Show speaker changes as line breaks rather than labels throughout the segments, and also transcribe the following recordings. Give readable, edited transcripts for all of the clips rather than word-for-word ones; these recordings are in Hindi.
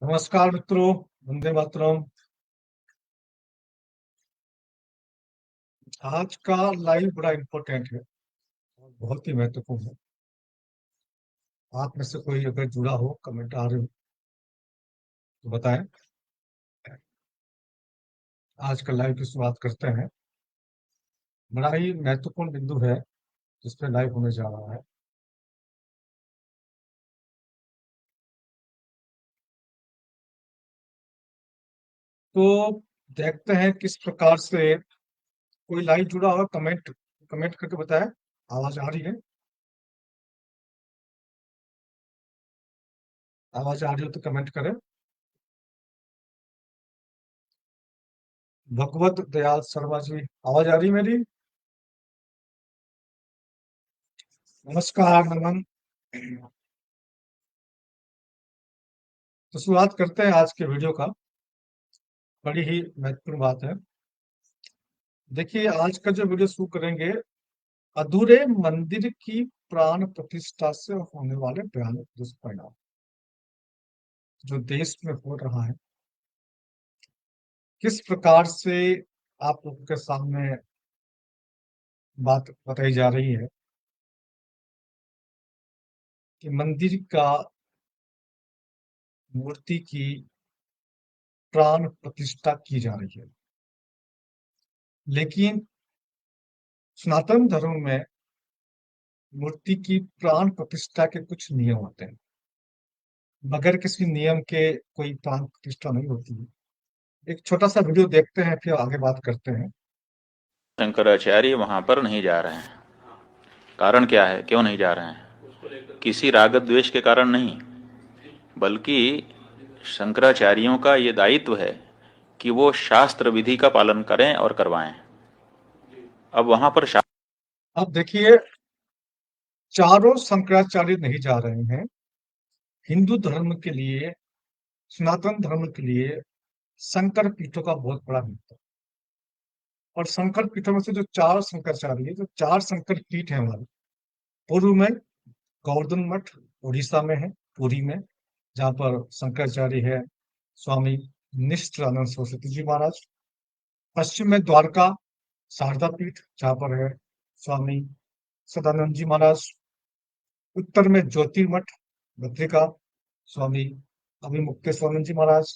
नमस्कार मित्रों। वंदे मातरम। आज का लाइव बड़ा इम्पोर्टेंट है और बहुत ही महत्वपूर्ण है। आप में से कोई अगर जुड़ा हो, कमेंट आ रहे हो तो बताएं। आज का लाइव की शुरुआत करते हैं। बड़ा ही महत्वपूर्ण बिंदु है जिस पे लाइव होने जा रहा है। तो देखते हैं किस प्रकार से कोई लाइव जुड़ा हो। कमेंट कमेंट करके बताएं। आवाज आ रही है? आवाज आ रही हो तो कमेंट करें। भगवत दयाल शर्मा जी, आवाज आ रही है मेरी? नमस्कार, नमन। तो शुरुआत करते हैं आज के वीडियो का। बड़ी ही महत्वपूर्ण बात है। देखिए, आज का जो वीडियो शुरू करेंगे, अधूरे मंदिर की प्राण प्रतिष्ठा से होने वाले भयानक दुष्परिणाम जो देश में हो रहा है, किस प्रकार से आप लोगों के सामने बात बताई जा रही है कि मंदिर का मूर्ति की प्राण प्रतिष्ठा की जा रही है। लेकिन सनातन धर्म में मूर्ति की प्राण प्रतिष्ठा के कुछ नियम होते हैं। बगैर किसी नियम के कोई प्राण प्रतिष्ठा नहीं होती है। एक छोटा सा वीडियो देखते हैं, फिर आगे बात करते हैं।
शंकराचार्य वहां पर नहीं जा रहे हैं। कारण क्या है, क्यों नहीं जा रहे हैं? किसी राग द्वेष के कारण नहीं, बल्कि शंकराचार्यों का ये दायित्व है कि वो शास्त्र विधि का पालन करें और करवाएं। अब वहां पर
अब देखिए, चारों शंकराचार्य नहीं जा रहे हैं। हिंदू धर्म के लिए, सनातन धर्म के लिए शंकर पीठों का बहुत बड़ा महत्व है। और शंकर पीठों में से जो चार शंकराचार्य है, जो चार शंकर पीठ है हमारे, पूर्व में गोवर्धन मठ उड़ीसा में है, पुरी में, जहाँ पर शंकराचार्य है स्वामी निष्ठानंद सरस्वती जी महाराज। पश्चिम में द्वारका शारदा पीठ, जहाँ पर है स्वामी सदानंद जी महाराज। उत्तर में ज्योतिर्मठ भद्रिका, स्वामी अभिमुक्तेश्वरानंद जी महाराज।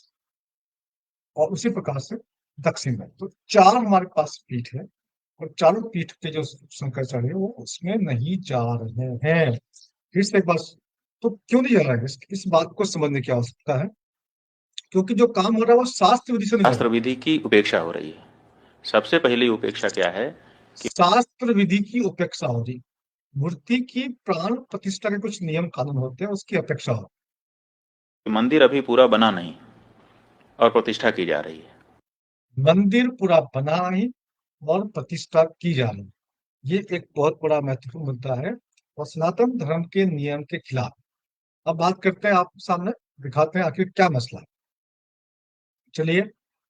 और उसी प्रकार से दक्षिण में तो चार हमारे पास पीठ है। और चारों पीठ के जो शंकराचार्य है वो उसमें नहीं जा रहे हैं। फिर से एक बार, तो क्यों नहीं जा रहा है? इस बात को समझने की आवश्यकता है, क्योंकि जो काम हो रहा है वो शास्त्र विधि से नहीं हो
शास्त्र
रहा।
विधि की उपेक्षा हो रही है। सबसे पहली उपेक्षा क्या है कि
शास्त्र विधि की उपेक्षा हो रही। मूर्ति की प्राण प्रतिष्ठा के कुछ नियम कानून होते हैं, उसकी अपेक्षा हो।
मंदिर अभी पूरा बना नहीं और प्रतिष्ठा की जा रही है।
मंदिर पूरा बना नहीं और प्रतिष्ठा की जा रही, ये एक बहुत बड़ा महत्वपूर्ण मुद्दा है और सनातन धर्म के नियम के खिलाफ। अब बात करते हैं, आपके सामने दिखाते हैं आखिर क्या मसला है। चलिए,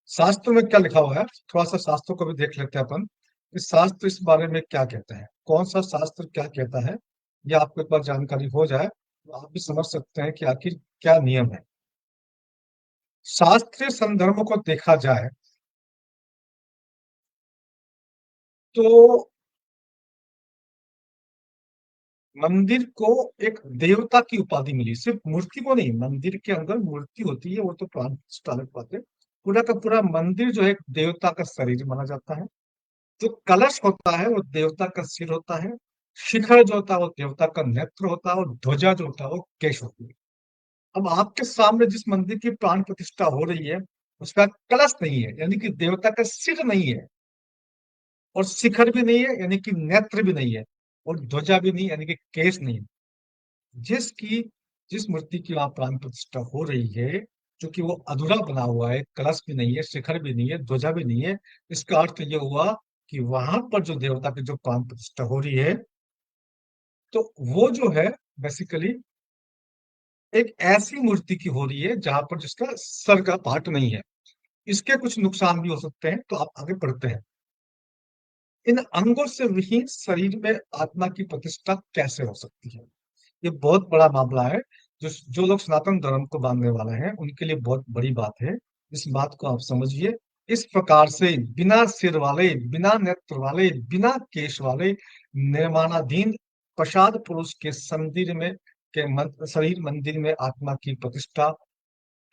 शास्त्र में क्या लिखा हुआ है, थोड़ा सा शास्त्रों को भी देख लेते हैं अपन। इस शास्त्र इस बारे में क्या कहते हैं, कौन सा शास्त्र क्या कहता है, ये आपको एक बार जानकारी हो जाए तो आप भी समझ सकते हैं कि आखिर क्या नियम है। शास्त्रीय संदर्भों को देखा जाए तो मंदिर को एक देवता की उपाधि मिली, सिर्फ मूर्ति को नहीं। मंदिर के अंदर मूर्ति होती है, वो तो प्राण प्रतिष्ठा अलग बात है। पूरा का पूरा मंदिर जो है एक देवता का शरीर माना जाता है। जो कलश होता है वो देवता का सिर होता है। शिखर जो होता है वो देवता का नेत्र होता है, और ध्वजा जो होता है वो केश होती है। अब आपके सामने जिस मंदिर की प्राण प्रतिष्ठा हो रही है, उसका कलश नहीं है, यानी कि देवता का सिर नहीं है, और शिखर भी नहीं है यानी कि नेत्र भी नहीं है, और ध्वजा भी नहीं यानी कि केश नहीं है। जिसकी जिस मूर्ति की वहां प्राण प्रतिष्ठा हो रही है, जो कि वो अधूरा बना हुआ है, कलश भी नहीं है, शिखर भी नहीं है, ध्वजा भी नहीं है, इसका अर्थ ये हुआ कि वहां पर जो देवता की जो प्राण प्रतिष्ठा हो रही है, तो वो जो है बेसिकली एक ऐसी मूर्ति की हो रही है जहां पर जिसका सर का पार्ट नहीं है। इसके कुछ नुकसान भी हो सकते हैं, तो आप आगे बढ़ते हैं। इन अंगों से विहीन शरीर में आत्मा की प्रतिष्ठा कैसे हो सकती है? ये बहुत बड़ा मामला है। जो लोग सनातन धर्म को मानने वाले हैं उनके लिए बहुत बड़ी बात है। इस बात को आप समझिए। इस प्रकार से बिना सिर वाले, बिना नेत्र वाले, बिना केश वाले, निर्माणाधीन प्रसाद पुरुष के मंदिर में शरीर मंदिर में आत्मा की प्रतिष्ठा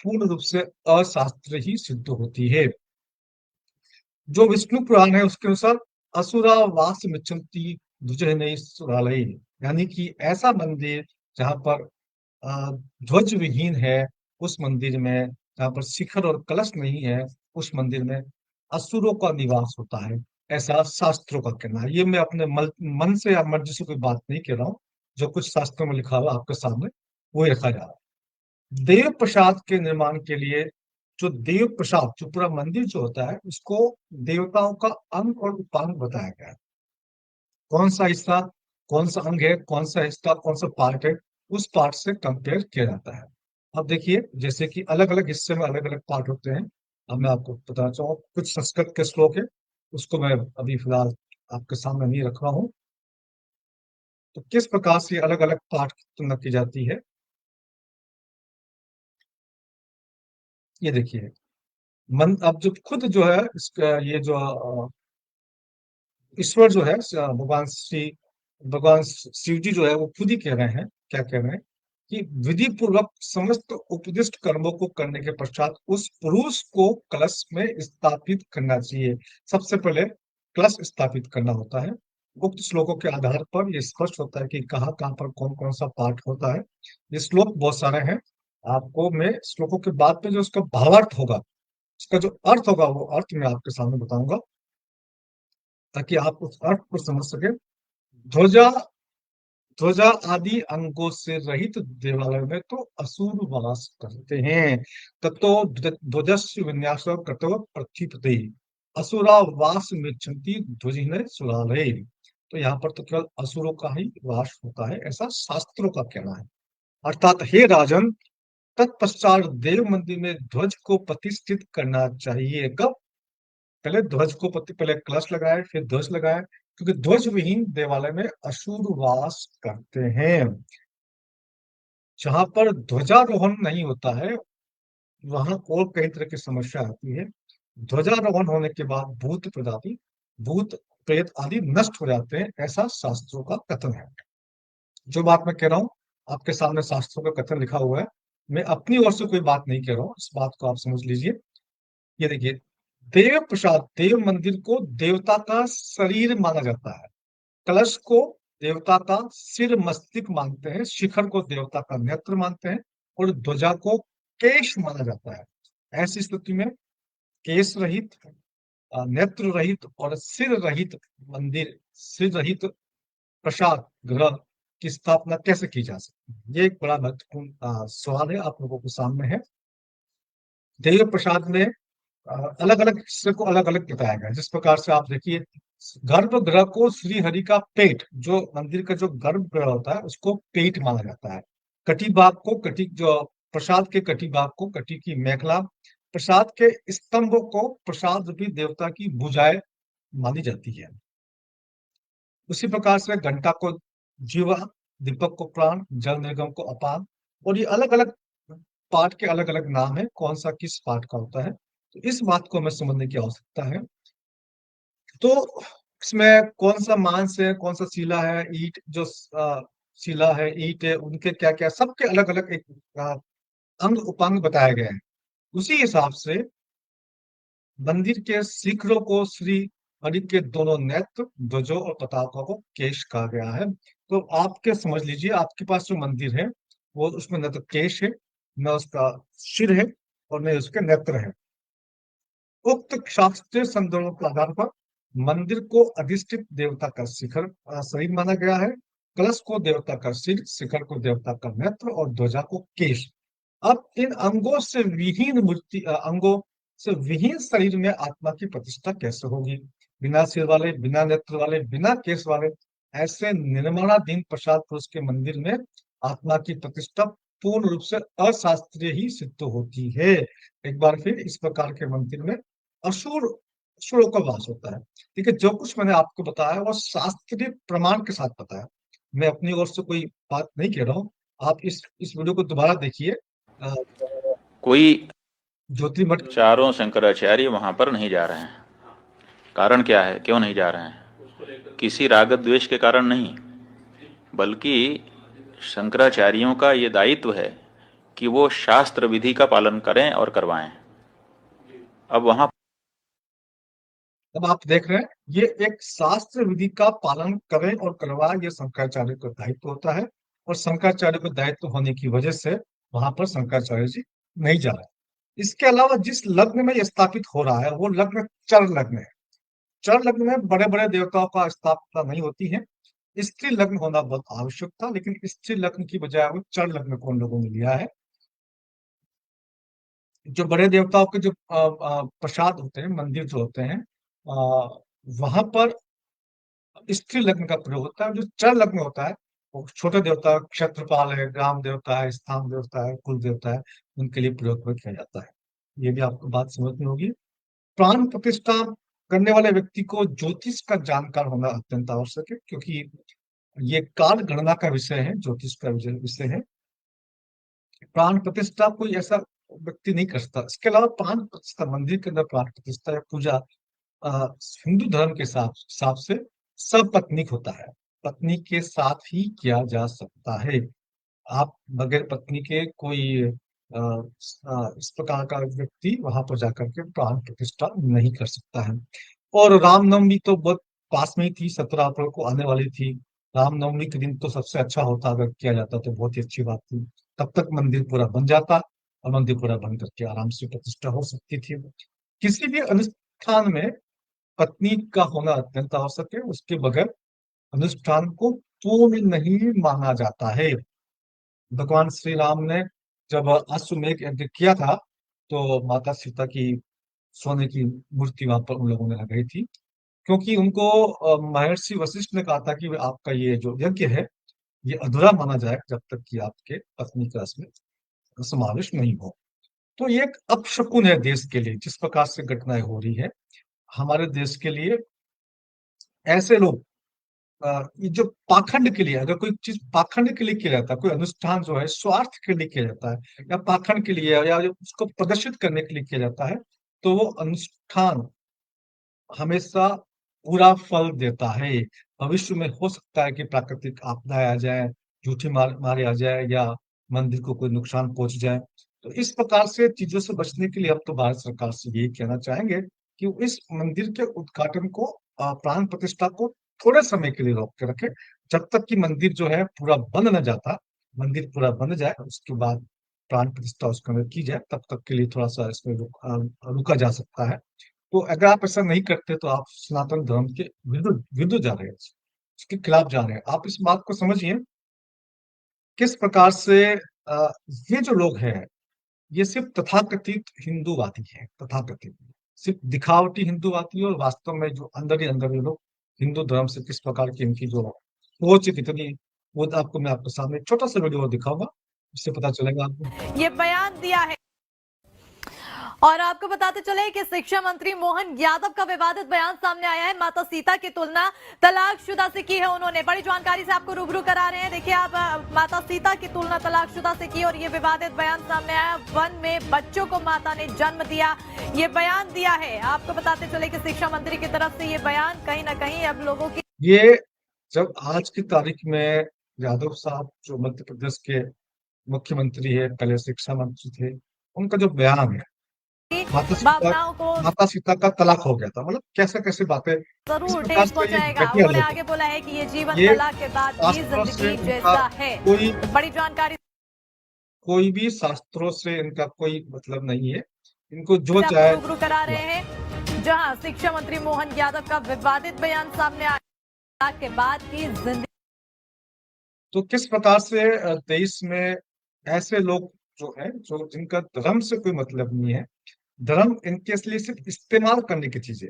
पूर्ण रूप से अशास्त्र ही सिद्ध होती है। जो विष्णु पुराण है उसके अनुसार असुरा वास मिच्छन्ति द्विजनैः सुरालय, यानी कि ऐसा मंदिर जहाँ पर ध्वज विहीन है, उस मंदिर में जहाँ पर शिखर और कलश नहीं है, उस मंदिर में असुरों का निवास होता है, ऐसा शास्त्रों का कहना है। ये मैं अपने मन से या मर्जी से कोई बात नहीं कह रहा हूँ। जो कुछ शास्त्रों में लिखा हुआ आपके सामने वही रखा जा रहा है। देव प्रसाद के निर्माण के लिए जो देव प्रसाद, जो पूरा मंदिर जो होता है, उसको देवताओं का अंग और उपांग बताया गया है। कौन सा हिस्सा, कौन सा अंग है, कौन सा हिस्सा, कौन सा पार्ट है, उस पार्ट से कंपेयर किया जाता है। अब देखिए, जैसे कि अलग अलग हिस्से में अलग अलग पार्ट होते हैं। अब मैं आपको बताना चाहूँ, कुछ संस्कृत के श्लोक है, उसको मैं अभी फिलहाल आपके सामने नहीं रख रहा हूँ। तो किस प्रकार से अलग अलग पार्ट की तुलना की जाती है, ये देखिए। मन, अब जो खुद जो है इसका, ये जो ईश्वर जो है, भगवान शिव जी जो है वो खुद ही कह रहे हैं, क्या कह रहे हैं, कि विधि पूर्वक समस्त उपदिष्ट कर्मों को करने के पश्चात उस पुरुष को कलश में स्थापित करना चाहिए। सबसे पहले कलश स्थापित करना होता है। उक्त श्लोकों के आधार पर यह स्पष्ट होता है कि कहाँ कहाँ पर कौन कौन सा पाठ होता है। ये श्लोक बहुत सारे हैं। आपको मैं श्लोकों के बाद में जो उसका भावार्थ होगा, उसका जो अर्थ होगा, वो अर्थ मैं आपके सामने बताऊंगा, ताकि आप उस अर्थ को समझ सके। ध्वजा ध्वजा आदि अंगों से रहित देवालय में तो असुर वास करते हैं। ततो ध्वजस्य विन्यास कर्तव्य पृथ्वीपते असुरा वास मिच्छन्ति ध्वजिन सुरालय। तो यहाँ पर तो केवल असुरों का ही वास होता है, ऐसा शास्त्रों का कहना है। अर्थात हे राजन, तत्पश्चात देव मंदिर में ध्वज को प्रतिष्ठित करना चाहिए। कब? पहले ध्वज को पहले कलश लगाए, फिर ध्वज लगाए, क्योंकि ध्वज विहीन देवालय में असुर वास करते हैं। जहां पर ध्वजारोहण नहीं होता है, वहां और कई तरह की समस्या आती है। ध्वजारोहण होने के बाद भूत प्रजाति, भूत प्रेत आदि नष्ट हो जाते हैं, ऐसा शास्त्रों का कथन है। जो बात मैं कह रहा हूँ, आपके सामने शास्त्रों का कथन लिखा हुआ है। मैं अपनी ओर से कोई बात नहीं कह रहा हूँ, इस बात को आप समझ लीजिए। ये देखिए, देव प्रसाद, देव मंदिर को देवता का शरीर माना जाता है। कलश को देवता का सिर मस्तिष्क मानते हैं, शिखर को देवता का नेत्र मानते हैं, और ध्वजा को केश माना जाता है। ऐसी स्थिति में केश रहित, नेत्र रहित और सिर रहित मंदिर, सिर रहित प्रसाद ग्रह की स्थापना कैसे की जा सकती है? ये एक बड़ा महत्वपूर्ण सवाल है, आप लोगों के सामने है। देव प्रसाद में अलग अलग हिस्से को अलग अलग बताया गया है। जिस प्रकार से आप देखिए, गर्भगृह को श्री हरि का पेट, जो मंदिर का जो गर्भगृह होता है उसको पेट माना जाता है। कटी भाग को, कटी जो प्रसाद के कटी भाग को कटी की मेखला, प्रसाद के स्तंभ को प्रसाद रूपी देवता की भुजाएं मानी जाती है। उसी प्रकार से घंटा को जीवा, दीपक को प्राण, जल निगम को अपान, और ये अलग अलग पाठ के अलग अलग नाम है, कौन सा किस पाठ का होता है, तो इस बात को हमें समझने की आवश्यकता है। तो इसमें कौन सा मांस है, कौन सा शिला है, ईट जो शिला है, ईट है, उनके क्या क्या, सबके अलग अलग एक अंग उपांग बताया गया है। उसी हिसाब से मंदिर के शिखरों को श्री हरि के दोनों नेत्र, ध्वजों और पताका को केश कहा गया है। तो आपके समझ लीजिए, आपके पास जो मंदिर है वो, उसमें न तो केश है, न उसका सिर है, और न उसके नेत्र है। उक्त शास्त्रीय संदर्भों के आधार पर मंदिर को अधिष्ठित देवता का शिखर शरीर माना गया है, कलश को देवता का सिर, शिखर को देवता का नेत्र और ध्वजा को केश। अब इन अंगों से विहीन मूर्ति, अंगों से विहीन शरीर में आत्मा की प्रतिष्ठा कैसे होगी? बिना सिर वाले, बिना नेत्र वाले, बिना केश वाले ऐसे निर्माणाधीन प्रसाद पुरुष के मंदिर में आत्मा की प्रतिष्ठा पूर्ण रूप से अशास्त्रीय ही सिद्ध होती है। एक बार फिर, इस प्रकार के मंदिर में असुर असुरों का वास होता है। ठीक है, जो कुछ मैंने आपको बताया वो शास्त्रीय प्रमाण के साथ बताया। मैं अपनी ओर से कोई बात नहीं कह रहा हूँ। आप इस वीडियो को दोबारा देखिए।
कोई
ज्योतिर्मठ
चारों शंकराचार्य वहां पर नहीं जा रहे हैं। कारण क्या है, क्यों नहीं जा रहे हैं? किसी राग द्वेष के कारण नहीं, बल्कि शंकराचार्यों का ये दायित्व है कि वो शास्त्र विधि का पालन करें और करवाएं। अब वहां
अब आप देख रहे हैं, ये एक शास्त्र विधि का पालन करें और करवाएं, ये शंकराचार्य का दायित्व होता है। और शंकराचार्य का दायित्व होने की वजह से वहां पर शंकराचार्य जी नहीं जा रहे। इसके अलावा जिस लग्न में ये स्थापित हो रहा है वो लग्न चर लग्न है। चर लग्न में बड़े बड़े देवताओं का स्थापना नहीं होती है। स्त्री लग्न होना बहुत आवश्यक था, लेकिन स्त्री लग्न की बजाय वो चर लग्न को उन लोगों ने लिया है। जो बड़े देवताओं के जो प्रसाद होते हैं, मंदिर जो होते हैं, वहां पर स्त्री लग्न का प्रयोग होता है। जो चर लग्न होता है वो छोटे देवता, क्षेत्रपाल है, ग्राम देवता है, स्थान देवता है, कुल देवता है, उनके लिए प्रयोग में किया जाता है। ये भी आपको बात समझनी होगी। प्राण प्रतिष्ठा करने वाले व्यक्ति को ज्योतिष का जानकार होना अत्यंत आवश्यक है, क्योंकि ये काल गणना का विषय है, ज्योतिष का विषय है। प्राण प्रतिष्ठा कोई ऐसा व्यक्ति नहीं कर सकता। इसके अलावा प्राण प्रतिष्ठा, मंदिर के अंदर प्राण प्रतिष्ठा या पूजा अ, हिंदू धर्म के हिसाब से सपत्नीक होता है। पत्नी के साथ ही किया जा सकता है। आप बगैर पत्नी के कोई इस प्रकार का व्यक्ति वहां पर जाकर के प्राण प्रतिष्ठा नहीं कर सकता है। और रामनवमी तो बहुत पास में ही थी, 17 अप्रैल को आने वाली थी। रामनवमी के दिन तो सबसे अच्छा होता, अगर किया जाता तो बहुत ही अच्छी बात थी। तब तक मंदिर पूरा बन जाता और मंदिर पूरा बन करके आराम से प्रतिष्ठा हो सकती थी। किसी भी अनुष्ठान में पत्नी का होना अत्यंत आवश्यक है। उसके बगैर अनुष्ठान को पूर्ण नहीं माना जाता है। भगवान श्री राम ने जब अश्वमेध यज्ञ किया था तो माता सीता की सोने की मूर्ति वहां पर उन लोगों ने लगाई थी, क्योंकि उनको महर्षि वशिष्ठ ने कहा था कि आपका ये जो यज्ञ है ये अधूरा माना जाए जब तक कि आपके पत्नी का इसमें समावेश नहीं हो। तो ये एक अपशकुन है देश के लिए, जिस प्रकार से घटनाएं हो रही है हमारे देश के लिए। ऐसे लोग ये जो पाखंड के लिए, अगर कोई चीज पाखंड के लिए किया जाता है, कोई अनुष्ठान जो है स्वार्थ के लिए किया जाता है या पाखंड के लिए या उसको प्रदर्शित करने के लिए किया जाता है, तो वो अनुष्ठान हमेशा बुरा फल देता है। भविष्य में हो सकता है कि प्राकृतिक आपदा आ जाए, झूठी मारे आ जाए, या मंदिर को कोई नुकसान पहुंच जाए। तो इस प्रकार से चीजों से बचने के लिए हम तो भारत सरकार से यही कहना चाहेंगे कि इस मंदिर के उद्घाटन को, प्राण प्रतिष्ठा को थोड़े समय के लिए रोक के रखे, जब तक कि मंदिर जो है पूरा बन न जाता। मंदिर पूरा बन जाए उसके बाद प्राण प्रतिष्ठा उसके अंदर की जाए, तब तक के लिए थोड़ा सा इसमें रुका जा सकता है। तो अगर आप ऐसा नहीं करते तो आप सनातन धर्म के विरुद्ध विरुद्ध जा रहे हैं, उसके खिलाफ जा रहे हैं। आप इस बात को समझिए किस प्रकार से ये जो लोग हैं ये सिर्फ तथाकथित हिंदूवादी हैं, तथाकथित सिर्फ दिखावटी हिंदूवादी, और वास्तव में जो अंदर ही अंदर ये लोग हिंदू धर्म से किस प्रकार की इनकी जो सोच है कितनी, वो तो आपको मैं आपके सामने एक छोटा सा वीडियो दिखाऊंगा, इससे पता चलेगा आपको।
ये बयान दिया है। और आपको बताते चले कि शिक्षा मंत्री मोहन यादव का विवादित बयान सामने आया है। माता सीता की तुलना तलाकशुदा से की है उन्होंने। बड़ी जानकारी से आपको रूबरू करा रहे हैं। देखिए आप, माता सीता की तुलना तलाकशुदा से की और ये विवादित बयान सामने आया। वन में बच्चों को माता ने जन्म दिया, ये बयान दिया है। आपको बताते चले कि शिक्षा मंत्री की तरफ से ये बयान कहीं ना कहीं अब लोगों की,
ये जब आज की तारीख में यादव साहब जो मध्य प्रदेश के मुख्यमंत्री है, पहले शिक्षा मंत्री थे, उनका जो बयान है माता सीता
भावनाओं को
माता सीता का तलाक हो गया था, मतलब कैसे कैसे बातें इस
जरूर
प्रकार
ठेस
से ये
पहुंचाएगा।
घटिया
उन्होंने
लोग
आगे बोला है कि ये जीवन
ये
तलाक के बाद भी
शास्त्रों से
जिंदगी
इनका
जैसा है।
कोई
बड़ी जानकारी
कोई भी शास्त्रों से इनका कोई मतलब नहीं है। इनको जो
से आपको
चाहे
रूबरू करा रहे हैं, जहां शिक्षा मंत्री मोहन यादव का विवादित बयान सामने आया के बाद की जिंदगी।
तो किस प्रकार से देश में ऐसे लोग जो है, जो जिनका धर्म से कोई मतलब नहीं है, धर्म इनके लिए सिर्फ इस्तेमाल करने की चीज है।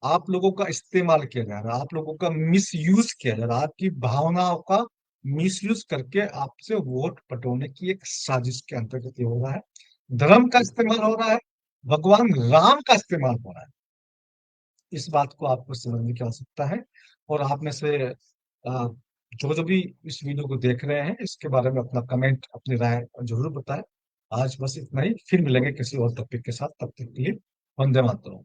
आप लोगों का इस्तेमाल किया जा रहा है, आप लोगों का मिसयूज किया जा रहा है, आपकी भावनाओं का मिसयूज करके आपसे वोट पटोने की एक साजिश के अंतर्गत ये हो रहा है। धर्म का इस्तेमाल हो रहा है, भगवान राम का इस्तेमाल हो रहा है। इस बात को आपको समझने की आवश्यकता है। और आप में से जो जो भी इस वीडियो को देख रहे हैं इसके बारे में अपना कमेंट, अपनी राय जरूर बताएं। आज बस इतना ही, फिर मिलेंगे किसी और टॉपिक के साथ, तब तक के लिए वंदे मातरम।